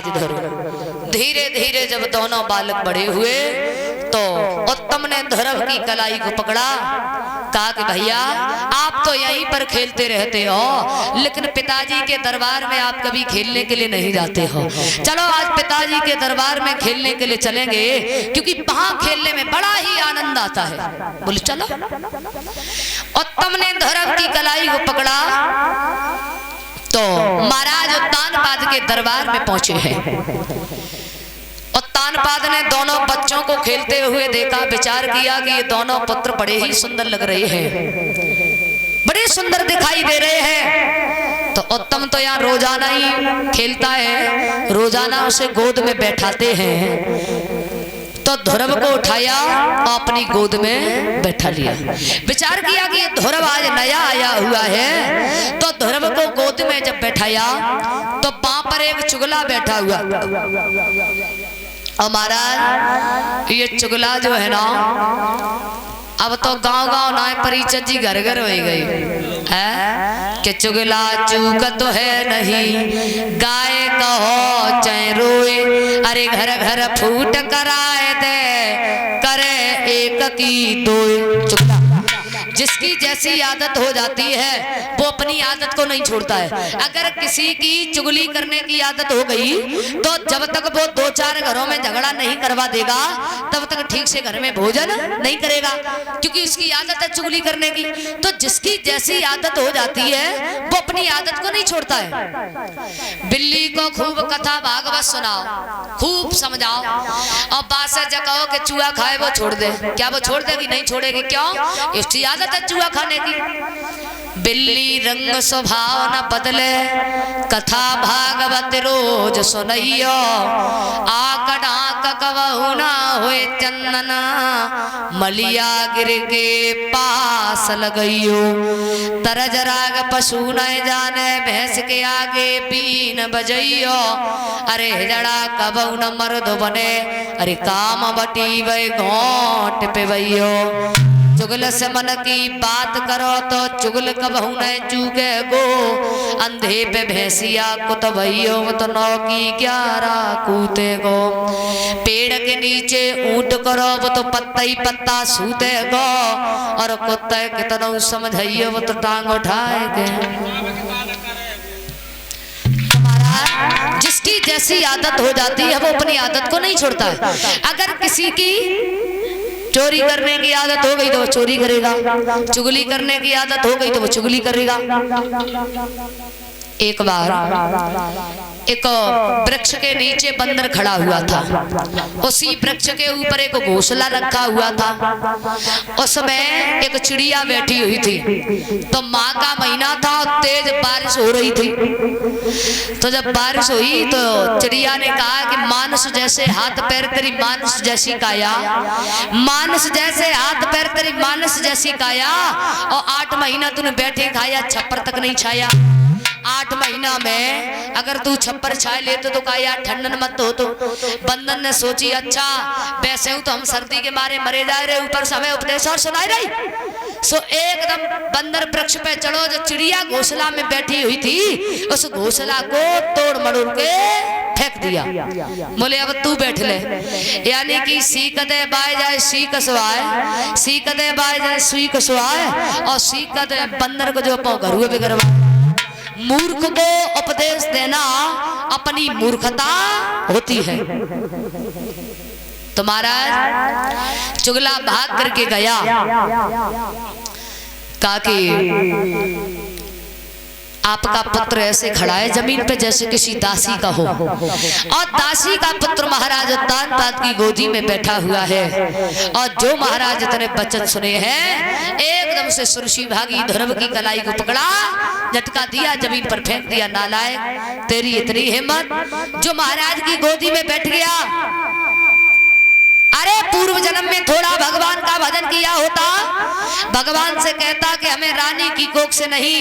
आज धरो। धीरे धीरे जब दोनों बालक बड़े हुए तो उत्तम ने ध्रुव की कलाई को पकड़ा, कहा कि भैया आप तो यहीं पर खेलते रहते हो, लेकिन पिताजी के दरबार में आप कभी खेलने के लिए नहीं जाते हो। चलो आज पिताजी के दरबार में खेलने के लिए चलेंगे, क्योंकि वहां खेलने में बड़ा ही आनंद आता है। बोले चलो। उत्तम ने ध्रुव की कलाई को पकड़ा तो महाराज उत्तानपाद के दरबार में पहुंचे हैं। उत्तानपाद ने दोनों बच्चों को खेलते हुए देखा, विचार किया कि ये दोनों पुत्र बड़े ही सुंदर लग रहे हैं, बड़े सुंदर दिखाई दे रहे हैं। तो उत्तम तो यहाँ रोजाना ही खेलता है, रोजाना उसे गोद में बैठाते हैं। तो ध्रुव को उठाया और अपनी गोद में बैठा लिया। विचार किया कि ये ध्रुव आज नया आया हुआ है, तो ध्रुव को गोद में जब बैठाया तो वहां पर एक चुगला बैठा हुआ। और महाराज ये चुगला जो है ना, अब तो गांव गांव ना परिचय जी घर घर हो गई है कि चुगला चूक तो है नहीं, गाय कहो चाहे रोए, अरे घर घर फूट कराए दे, करे एक की दो। चुगला जिसकी जैसी आदत हो जाती है वो अपनी आदत को नहीं छोड़ता है। अगर किसी की चुगली करने की आदत हो गई तो जब तक वो 2-4 घरों में झगड़ा नहीं करवा देगा तब तक ठीक से घर में भोजन नहीं करेगा, क्योंकि उसकी आदत है चुगली करने की। तो जिसकी जैसी आदत हो जाती है वो अपनी आदत को नहीं छोड़ता है। बिल्ली को खूब कथा भागवत सुनाओ, खूब समझाओ और बात से जगाओ कि चूहा खाए वो छोड़ दे, क्या वो छोड़ देगी? नहीं छोड़ेगी। क्यों? इसकी आदत है चूहा खाने की। बिल्ली रंग स्वभाव न बदले, कथा भागवत रोज सुनइयो, आक डाक कबहु ना होए चंदना, मलिया गिर के पास लगइयो, तरज राग पशु न जाने, भैंस के आगे बीन बजइयो, अरे जड़ा कबहु न मर्द बने, अरे काम बटी वे घोट पे वइयो, चुगल से मन की बात करो तो चुगल कबहू न चूके गो, अंधे पे भैंसिया कुतवइयो तो 9 की 11 कूते गो, पेड़ के नीचे ऊंट करो वो तो पत्ता ही पत्ता सूते गो, और कुत्ते कितना समझइयो वो तो टांग उठाए गए। जिसकी जैसी आदत हो जाती है वो अपनी आदत को नहीं छोड़ता है। अगर किसी की चोरी करने की आदत हो गई तो वो चोरी करेगा, चुगली करने की आदत हो गई तो वो चुगली करेगा। एक बार एक वृक्ष के नीचे बंदर खड़ा हुआ था, उसी वृक्ष के ऊपर एक घोंसला रखा हुआ था, उसमें एक चिड़िया बैठी हुई थी। तो माँ का महीना था और तेज बारिश हो रही थी। तो जब बारिश हुई तो चिड़िया ने कहा कि मानुष जैसे हाथ पैर तेरी मानुष जैसी काया, मानुष जैसे हाथ पैर तेरी मानुष जैसी काया, और 8 महीना तूने बैठे खाया, छप्पर तक नहीं छाया। 8 महीना में अगर तू छप्पर छाए लेते तो का यार ठंडन मत हो। तो बंदन ने सोची अच्छा वैसे हूं तो हम सर्दी के मारे मरे जा रहे, ऊपर समय उपदेश और सुनाई रही। सो एकदम बंदर वृक्ष पे चढ़ो, जो चिड़िया घोंसला में बैठी हुई थी उस घोंसला को तोड़ मड़ोड़ के फेंक दिया। बोले अब तू बैठ ले, यानी कि सीख दे बाय जाए सीख सुहाए, सीख दे बाय जाए सीख सुहाए, और सीख दे बंदर को जो घरुए बिगड़वा। मूर्ख को उपदेश देना अपनी मूर्खता होती है। तो महाराज चुगला भाग करके गया, कहा कि आपका पुत्र ऐसे खड़ा है जमीन पे जैसे किसी दासी का हो, और दासी का पुत्र महाराज उत्तानपाद की गोदी में बैठा हुआ है। और जो महाराज इतने वचन सुने हैं एकदम से सुरशी भागी, ध्रुव की कलाई को पकड़ा, झटका दिया, जमीन पर फेंक दिया। नालायक तेरी इतनी हिम्मत, जो महाराज की गोदी में बैठ गया। अरे पूर्व जन्म में थोड़ा भगवान का भजन किया होता, भगवान से कहता कि हमें रानी की कोख से नहीं